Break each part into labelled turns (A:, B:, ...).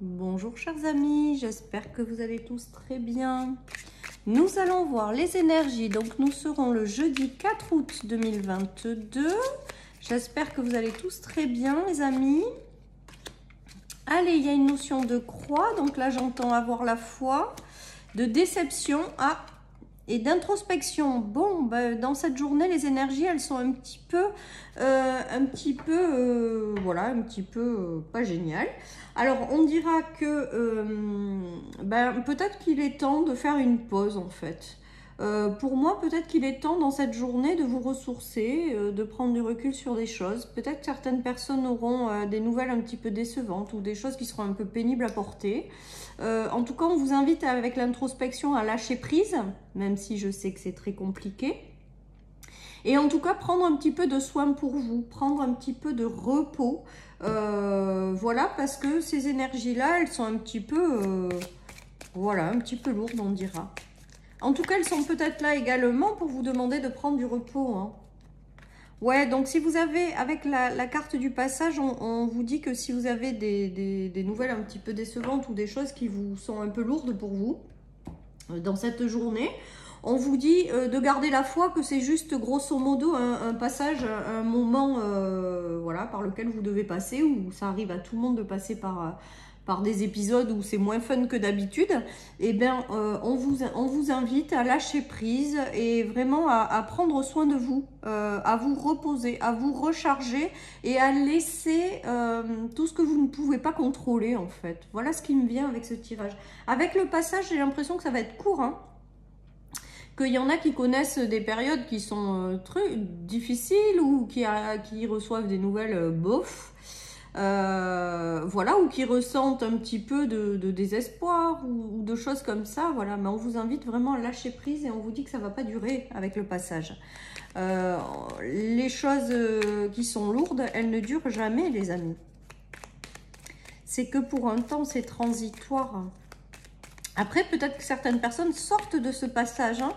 A: Bonjour chers amis, j'espère que vous allez tous très bien. Nous allons voir les énergies, donc nous serons le jeudi 4 août 2022. J'espère que vous allez tous très bien les amis. Allez, il y a une notion de croix, donc là j'entends avoir la foi, de déception et d'introspection. Bon, dans cette journée, les énergies, elles sont un petit peu pas géniales. Alors, on dira que peut-être qu'il est temps de faire une pause en fait. Pour moi, peut-être qu'il est temps dans cette journée de vous ressourcer, de prendre du recul sur des choses. Peut-être que certaines personnes auront des nouvelles un petit peu décevantes ou des choses qui seront un peu pénibles à porter. En tout cas, on vous invite avec l'introspection à lâcher prise, même si je sais que c'est très compliqué. Et en tout cas, prendre un petit peu de soin pour vous, prendre un petit peu de repos. Voilà, parce que ces énergies-là, elles sont un petit peu, un petit peu lourdes, on dira. En tout cas, elles sont peut-être là également pour vous demander de prendre du repos. Hein. Ouais, donc si vous avez, avec la carte du passage, on vous dit que si vous avez des nouvelles un petit peu décevantes ou des choses qui vous sont un peu lourdes pour vous, dans cette journée, on vous dit de garder la foi, que c'est juste grosso modo un passage, un moment par lequel vous devez passer, où ça arrive à tout le monde de passer par des épisodes où c'est moins fun que d'habitude. Et bien on vous invite à lâcher prise et vraiment à prendre soin de vous, à vous reposer, à vous recharger et à laisser tout ce que vous ne pouvez pas contrôler en fait. Voilà ce qui me vient avec ce tirage. Avec le passage, j'ai l'impression que ça va être court, hein. Qu'il y en a qui connaissent des périodes qui sont très difficiles ou qui reçoivent des nouvelles bof. Ou qui ressentent un petit peu de désespoir ou de choses comme ça, voilà. Mais on vous invite vraiment à lâcher prise et on vous dit que ça ne va pas durer avec le passage. Les choses qui sont lourdes, elles ne durent jamais, les amis. C'est que pour un temps, c'est transitoire. Après, peut-être que certaines personnes sortent de ce passage. Hein.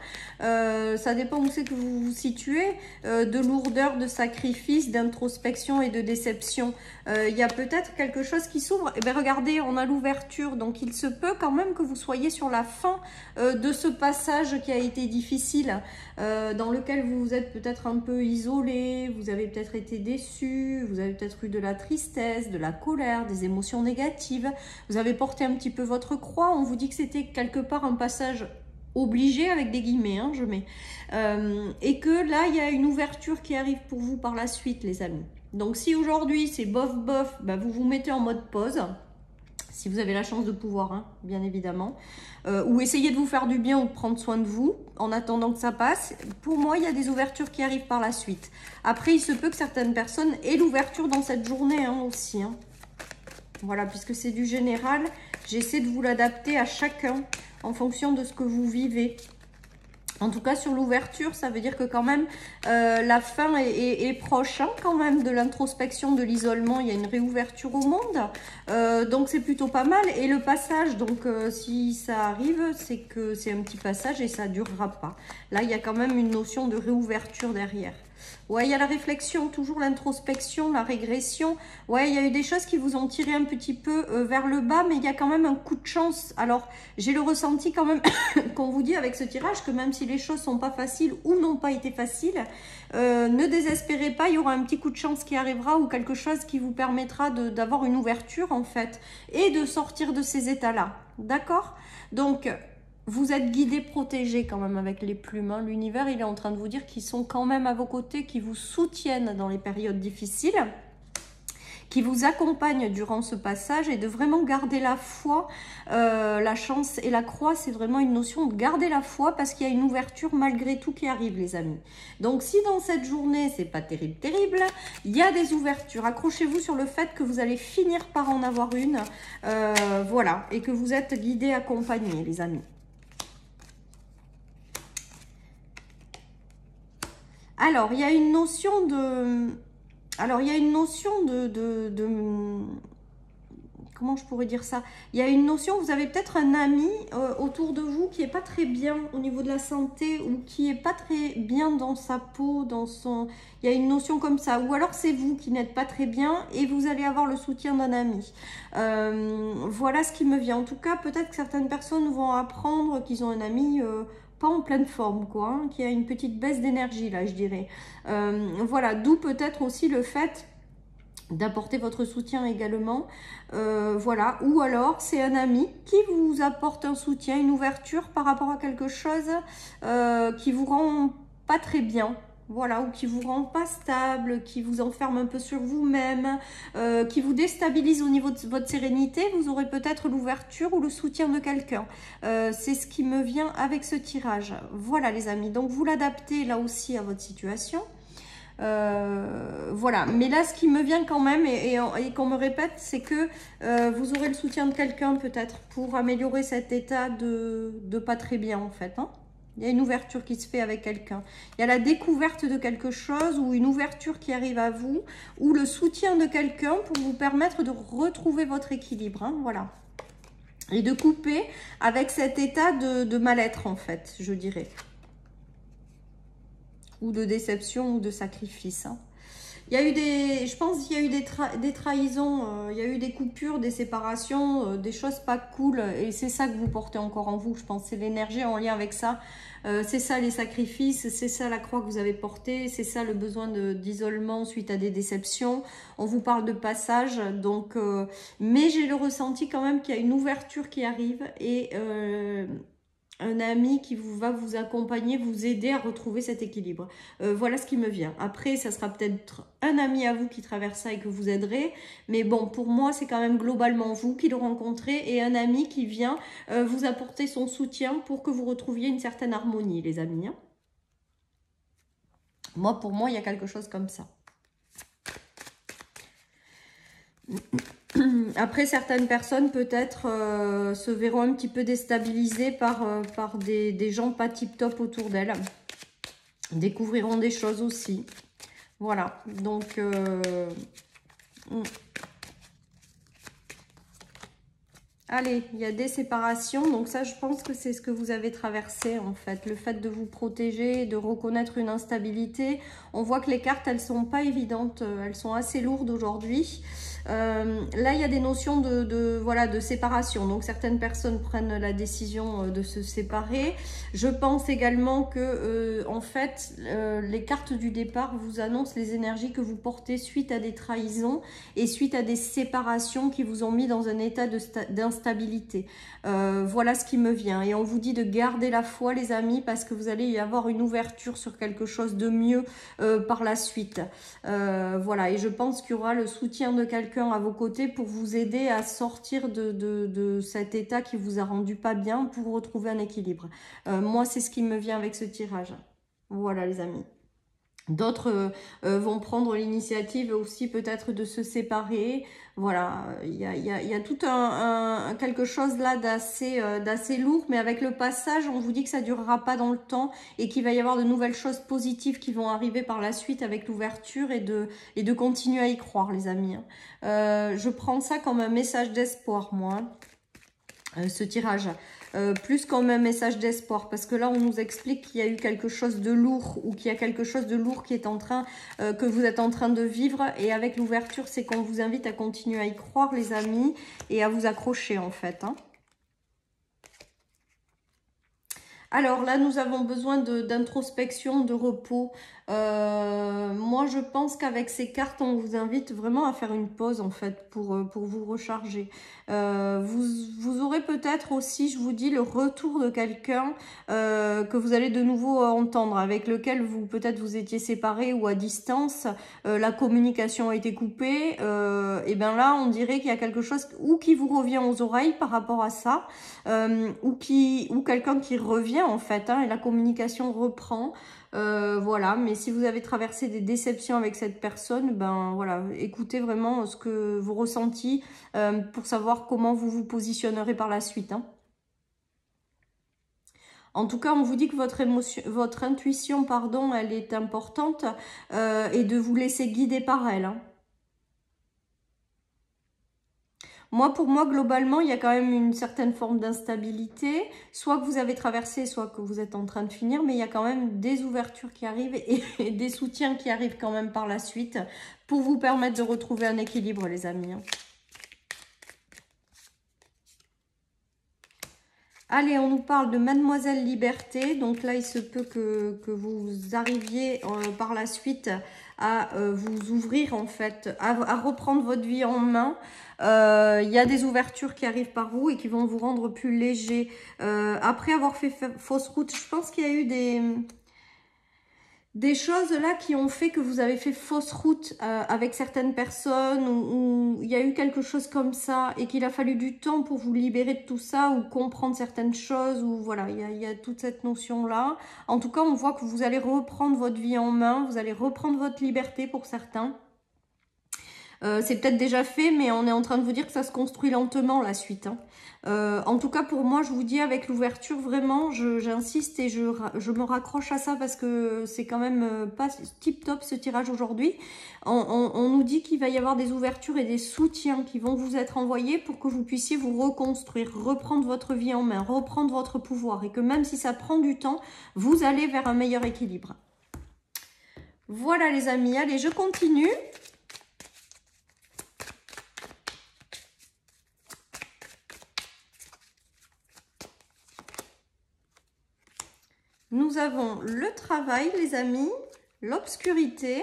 A: Ça dépend où c'est que vous vous situez, de lourdeur, de sacrifice, d'introspection et de déception. Il y a peut-être quelque chose qui s'ouvre. Et bien, regardez, on a l'ouverture. Donc, il se peut quand même que vous soyez sur la fin de ce passage qui a été difficile, dans lequel vous vous êtes peut-être un peu isolé, vous avez peut-être été déçu, vous avez peut-être eu de la tristesse, de la colère, des émotions négatives. Vous avez porté un petit peu votre croix. On vous dit que c'était quelque part un passage obligé avec des guillemets, hein, je mets. Et que là, il y a une ouverture qui arrive pour vous par la suite, les amis. Donc, si aujourd'hui, c'est bof, vous vous mettez en mode pause, si vous avez la chance de pouvoir, hein, bien évidemment. Ou essayez de vous faire du bien ou de prendre soin de vous en attendant que ça passe. Pour moi, il y a des ouvertures qui arrivent par la suite. Après, il se peut que certaines personnes aient l'ouverture dans cette journée aussi, hein. Voilà, puisque c'est du général, j'essaie de vous l'adapter à chacun en fonction de ce que vous vivez. En tout cas, sur l'ouverture, ça veut dire que quand même, la fin est proche, hein, quand même, de l'introspection, de l'isolement. Il y a une réouverture au monde. Donc, c'est plutôt pas mal. Et le passage, donc, si ça arrive, c'est que c'est un petit passage et ça ne durera pas. Là, il y a quand même une notion de réouverture derrière. Ouais, il y a la réflexion, toujours l'introspection, la régression. Ouais, il y a eu des choses qui vous ont tiré un petit peu vers le bas, mais il y a quand même un coup de chance. Alors, j'ai le ressenti quand même qu'on vous dit avec ce tirage que même si les choses sont pas faciles ou n'ont pas été faciles, ne désespérez pas, il y aura un petit coup de chance qui arrivera ou quelque chose qui vous permettra d'avoir une ouverture en fait et de sortir de ces états-là. D'accord? Donc, vous êtes guidé, protégé quand même avec les plumes. Hein. L'univers, il est en train de vous dire qu'ils sont quand même à vos côtés, qu'ils vous soutiennent dans les périodes difficiles, qui vous accompagnent durant ce passage et de vraiment garder la foi. La chance et la croix, c'est vraiment une notion de garder la foi parce qu'il y a une ouverture malgré tout qui arrive, les amis. Donc, si dans cette journée, c'est pas terrible, il y a des ouvertures. Accrochez-vous sur le fait que vous allez finir par en avoir une. Voilà, et que vous êtes guidé, accompagné, les amis. Alors, il y a une notion de... comment je pourrais dire ça? Il y a une notion, vous avez peut-être un ami autour de vous qui est pas très bien au niveau de la santé ou qui est pas très bien dans sa peau, dans son... Il y a une notion comme ça. Ou alors c'est vous qui n'êtes pas très bien et vous allez avoir le soutien d'un ami. Voilà ce qui me vient. En tout cas, peut-être que certaines personnes vont apprendre qu'ils ont un ami... pas en pleine forme, quoi, hein, qui a une petite baisse d'énergie, là, je dirais. Voilà, d'où peut-être aussi le fait d'apporter votre soutien également. Voilà, ou alors c'est un ami qui vous apporte un soutien, une ouverture par rapport à quelque chose qui vous rend pas très bien. Voilà, ou qui vous rend pas stable, qui vous enferme un peu sur vous-même, qui vous déstabilise au niveau de votre sérénité. Vous aurez peut-être l'ouverture ou le soutien de quelqu'un. C'est ce qui me vient avec ce tirage. Voilà les amis, donc vous l'adaptez là aussi à votre situation. Voilà, mais là ce qui me vient quand même et qu'on me répète, c'est que vous aurez le soutien de quelqu'un peut-être pour améliorer cet état de pas très bien en fait, hein. Il y a une ouverture qui se fait avec quelqu'un. Il y a la découverte de quelque chose ou une ouverture qui arrive à vous ou le soutien de quelqu'un pour vous permettre de retrouver votre équilibre, hein, voilà. Et de couper avec cet état de mal-être en fait, je dirais. Ou de déception ou de sacrifice, hein. Il y a eu je pense qu'il y a eu des trahisons, il y a eu des coupures, des séparations, des choses pas cool. Et c'est ça que vous portez encore en vous, je pense. C'est l'énergie en lien avec ça. C'est ça les sacrifices, c'est ça la croix que vous avez portée, c'est ça le besoin d'isolement suite à des déceptions. On vous parle de passage, donc... mais j'ai le ressenti quand même qu'il y a une ouverture qui arrive et... un ami qui va vous accompagner, vous aider à retrouver cet équilibre. Voilà ce qui me vient. Après, ça sera peut-être un ami à vous qui traverse ça et que vous aiderez. Mais bon, pour moi, c'est quand même globalement vous qui le rencontrez et un ami qui vient vous apporter son soutien pour que vous retrouviez une certaine harmonie, les amis, hein. Moi, pour moi, il y a quelque chose comme ça. Après, certaines personnes peut-être se verront un petit peu déstabilisées par des gens pas tip-top autour d'elles. Découvriront des choses aussi. Voilà, donc... Allez, il y a des séparations, donc ça je pense que c'est ce que vous avez traversé en fait. Le fait de vous protéger, de reconnaître une instabilité. On voit que les cartes, elles sont pas évidentes, elles sont assez lourdes aujourd'hui. Là, il y a des notions voilà, de séparation. Donc, certaines personnes prennent la décision de se séparer. Je pense également que, en fait, les cartes du départ vous annoncent les énergies que vous portez suite à des trahisons et suite à des séparations qui vous ont mis dans un état d'instabilité. Voilà ce qui me vient. Et on vous dit de garder la foi, les amis, parce que vous allez y avoir une ouverture sur quelque chose de mieux par la suite. Voilà, et je pense qu'il y aura le soutien de quelqu'un à vos côtés pour vous aider à sortir de cet état qui vous a rendu pas bien pour retrouver un équilibre. Moi, c'est ce qui me vient avec ce tirage. Voilà, les amis. D'autres vont prendre l'initiative aussi peut-être de se séparer. Voilà, il y a tout quelque chose là d'assez lourd, mais avec le passage, on vous dit que ça ne durera pas dans le temps et qu'il va y avoir de nouvelles choses positives qui vont arriver par la suite avec l'ouverture et de continuer à y croire, les amis. Je prends ça comme un message d'espoir, moi, ce tirage. Plus comme un message d'espoir, parce que là on nous explique qu'il y a eu quelque chose de lourd ou qu'il y a quelque chose de lourd qui est en train, que vous êtes en train de vivre, et avec l'ouverture c'est qu'on vous invite à continuer à y croire, les amis, et à vous accrocher en fait, hein. Alors là, nous avons besoin d'introspection, de repos. Moi, je pense qu'avec ces cartes, on vous invite vraiment à faire une pause, en fait, pour vous recharger. Vous aurez peut-être aussi, je vous dis, le retour de quelqu'un que vous allez de nouveau entendre, avec lequel peut-être vous étiez séparés ou à distance, la communication a été coupée. Et bien là, on dirait qu'il y a quelque chose ou qui vous revient aux oreilles par rapport à ça, ou quelqu'un qui revient en fait, hein, et la communication reprend. Voilà, mais si vous avez traversé des déceptions avec cette personne, ben voilà, écoutez vraiment ce que vous ressentez pour savoir comment vous vous positionnerez par la suite, hein. En tout cas, on vous dit que votre intuition, pardon, elle est importante, et de vous laisser guider par elle, hein. Pour moi, globalement, il y a quand même une certaine forme d'instabilité. Soit que vous avez traversé, soit que vous êtes en train de finir, mais il y a quand même des ouvertures qui arrivent et des soutiens qui arrivent quand même par la suite pour vous permettre de retrouver un équilibre, les amis. Allez, on nous parle de Mademoiselle Liberté. Donc là, il se peut que vous arriviez par la suite à vous ouvrir, en fait, à reprendre votre vie en main. Il y a des ouvertures qui arrivent par vous et qui vont vous rendre plus léger. Après avoir fait fausse route, je pense qu'il y a eu des choses là qui ont fait que vous avez fait fausse route avec certaines personnes ou il y a eu quelque chose comme ça et qu'il a fallu du temps pour vous libérer de tout ça ou comprendre certaines choses ou voilà, il y a toute cette notion là. En tout cas, on voit que vous allez reprendre votre vie en main, vous allez reprendre votre liberté pour certains. C'est peut-être déjà fait, mais on est en train de vous dire que ça se construit lentement la suite. En tout cas, pour moi, je vous dis avec l'ouverture, vraiment, j'insiste et je me raccroche à ça parce que c'est quand même pas tip top ce tirage aujourd'hui. On nous dit qu'il va y avoir des ouvertures et des soutiens qui vont vous être envoyés pour que vous puissiez vous reconstruire, reprendre votre vie en main, reprendre votre pouvoir et que même si ça prend du temps, vous allez vers un meilleur équilibre. Voilà les amis, allez, je continue. Nous avons le travail, les amis, l'obscurité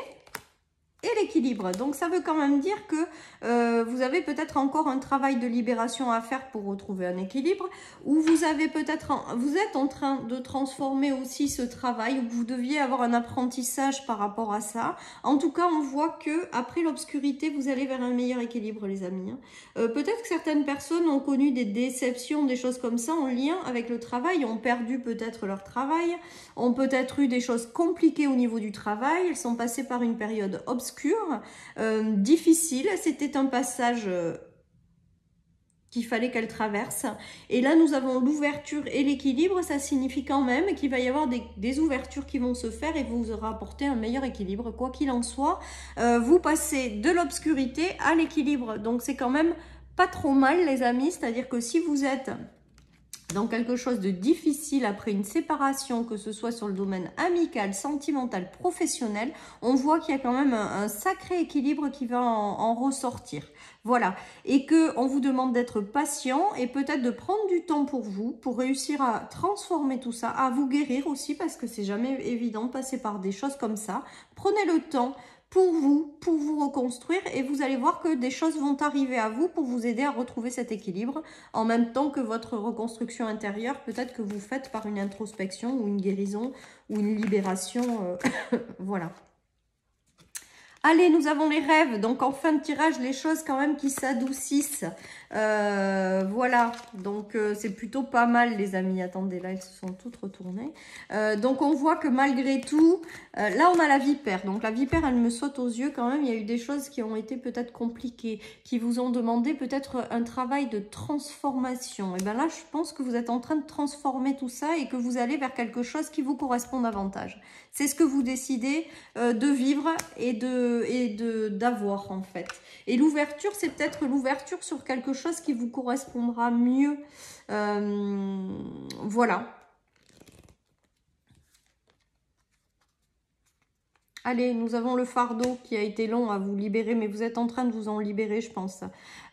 A: et l'équilibre. Donc, ça veut quand même dire que vous avez peut-être encore un travail de libération à faire pour retrouver un équilibre ou vous avez vous êtes en train de transformer aussi ce travail ou vous deviez avoir un apprentissage par rapport à ça. En tout cas, on voit que après l'obscurité, vous allez vers un meilleur équilibre, les amis. Peut-être que certaines personnes ont connu des déceptions, des choses comme ça en lien avec le travail, ont perdu peut-être leur travail, ont peut-être eu des choses compliquées au niveau du travail, elles sont passées par une période obscure, difficile, c'était un passage qu'il fallait qu'elle traverse. Et là, nous avons l'ouverture et l'équilibre, ça signifie quand même qu'il va y avoir des ouvertures qui vont se faire et vous rapporter un meilleur équilibre. Quoi qu'il en soit, vous passez de l'obscurité à l'équilibre. Donc, c'est quand même pas trop mal, les amis. C'est-à-dire que si vous êtes dans quelque chose de difficile après une séparation, que ce soit sur le domaine amical, sentimental, professionnel, on voit qu'il y a quand même un sacré équilibre qui va en ressortir. Voilà, et que on vous demande d'être patient et peut-être de prendre du temps pour vous, pour réussir à transformer tout ça, à vous guérir aussi, parce que c'est jamais évident de passer par des choses comme ça. Prenez le temps pour vous reconstruire et vous allez voir que des choses vont arriver à vous pour vous aider à retrouver cet équilibre en même temps que votre reconstruction intérieure, peut-être que vous faites par une introspection ou une guérison ou une libération, voilà. Allez, nous avons les rêves. Donc, en fin de tirage, les choses quand même qui s'adoucissent. Voilà. Donc, c'est plutôt pas mal, les amis. Attendez, là, elles se sont toutes retournées. Donc, on voit que malgré tout, là, on a la vipère. Donc, la vipère, elle me saute aux yeux quand même. Il y a eu des choses qui ont été peut-être compliquées, qui vous ont demandé peut-être un travail de transformation. Et bien là, je pense que vous êtes en train de transformer tout ça et que vous allez vers quelque chose qui vous correspond davantage. C'est ce que vous décidez de vivre et d'avoir en fait. Et l'ouverture, c'est peut-être l'ouverture sur quelque chose qui vous correspondra mieux. Voilà. Allez, nous avons le fardeau qui a été long à vous libérer, mais vous êtes en train de vous en libérer, je pense.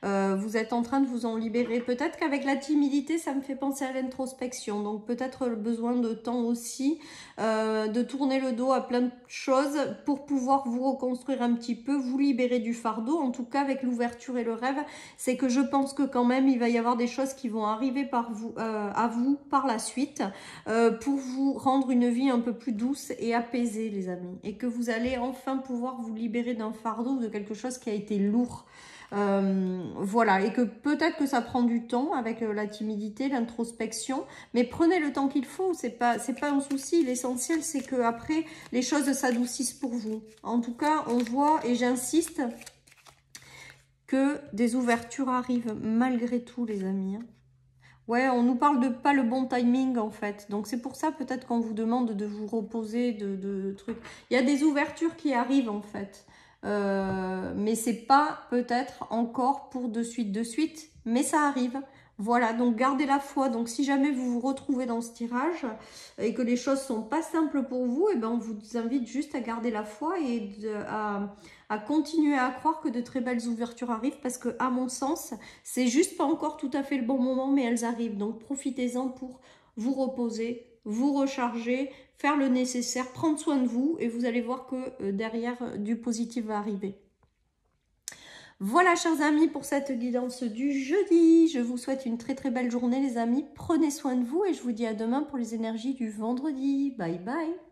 A: Vous êtes en train de vous en libérer. Peut-être qu'avec la timidité, ça me fait penser à l'introspection. Donc peut-être le besoin de temps aussi, de tourner le dos à plein de choses pour pouvoir vous reconstruire un petit peu, vous libérer du fardeau. En tout cas, avec l'ouverture et le rêve, c'est que je pense que quand même, il va y avoir des choses qui vont arriver à vous par la suite pour vous rendre une vie un peu plus douce et apaisée, les amis. Et que vous allez enfin pouvoir vous libérer d'un fardeau, de quelque chose qui a été lourd. Voilà, et que peut-être que ça prend du temps avec la timidité, l'introspection, mais prenez le temps qu'il faut, c'est pas un souci. L'essentiel, c'est que après les choses s'adoucissent pour vous. En tout cas, on voit, et j'insiste, que des ouvertures arrivent malgré tout, les amis. Ouais, on nous parle de pas le bon timing en fait. Donc c'est pour ça peut-être qu'on vous demande de vous reposer de trucs. Il y a des ouvertures qui arrivent en fait. mais c'est pas peut-être encore pour de suite, mais ça arrive. Voilà, donc gardez la foi. Donc si jamais vous vous retrouvez dans ce tirage et que les choses sont pas simples pour vous, et ben on vous invite juste à garder la foi et à continuer à croire que de très belles ouvertures arrivent, parce que à mon sens, c'est juste pas encore tout à fait le bon moment, mais elles arrivent. Donc profitez-en pour vous reposer, vous recharger, faire le nécessaire, prendre soin de vous, et vous allez voir que derrière, du positif va arriver. Voilà, chers amis, pour cette guidance du jeudi. Je vous souhaite une très très belle journée, les amis. Prenez soin de vous et je vous dis à demain pour les énergies du vendredi. Bye bye.